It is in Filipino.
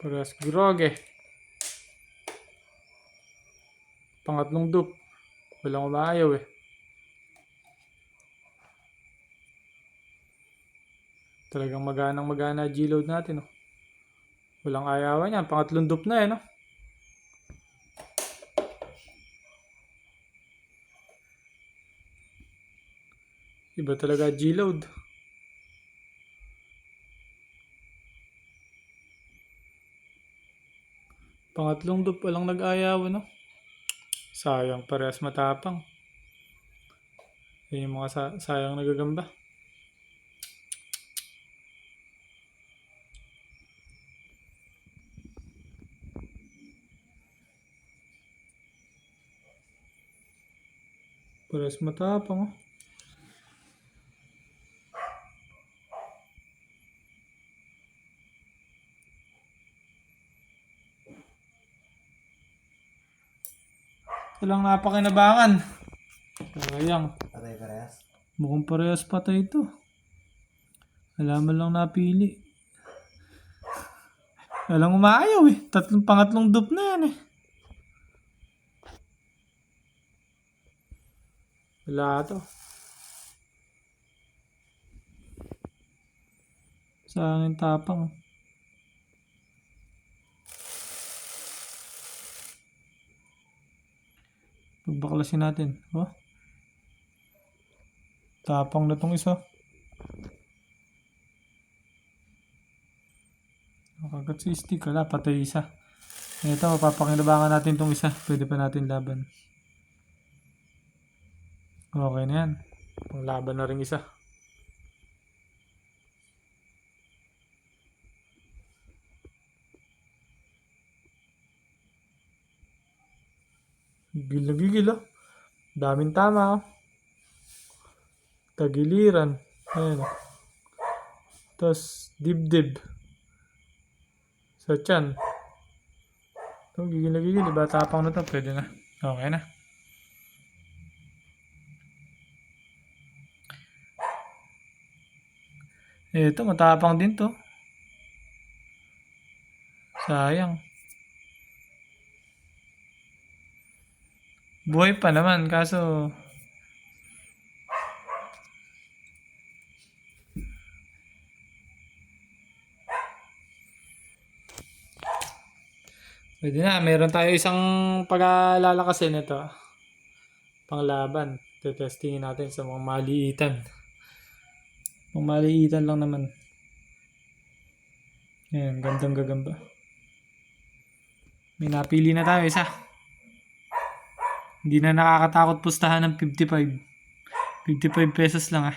Parehas grog eh. Pangatlong dupe. Walang umayaw eh. Talagang magana G-load natin, oh. Walang ayawan yan. Pangatlong dupe na eh, no? Iba talaga G-load. Pangatlong dupe, walang nag-ayawan, no? Sayang, parehas matapang. Yan yung mga sayang nagagamba. Parehas matapang, oh. Walang napakinabangan. Sayang. Parehas. Mukhang parehas patay ito. Alaman lang napili. Walang umaayaw eh. Pangatlong dupe na yan eh. Wala to. Sa akin tapang. Pagbaklasin natin. Oh. Tapang na tong isa. Nakagat si stick. Wala, patay isa. Ito, mapapakinabangan natin tong isa. Pwede pa natin laban. Okay na yan. Panglaban na rin isa. Gigil na gigil, oh. Daming tama, oh. Tagiliran. Ayan, oh. Tapos, dibdib. Sa tiyan. Ito, gigil na gigil. Iba tapang na to. Pwede na. Okay na. Ito, matapang din to. Sayang. Buhay pa naman, kaso pwede na. Meron tayo isang pag-aalala kasi nito. Panglaban. Testingin natin sa mga maliitan. Mga maliitan lang naman. Ayan, gandang gagamba. May napili na tayo isa. Hindi na nakakatakot pustahan ng 55. 55 pesos lang ah.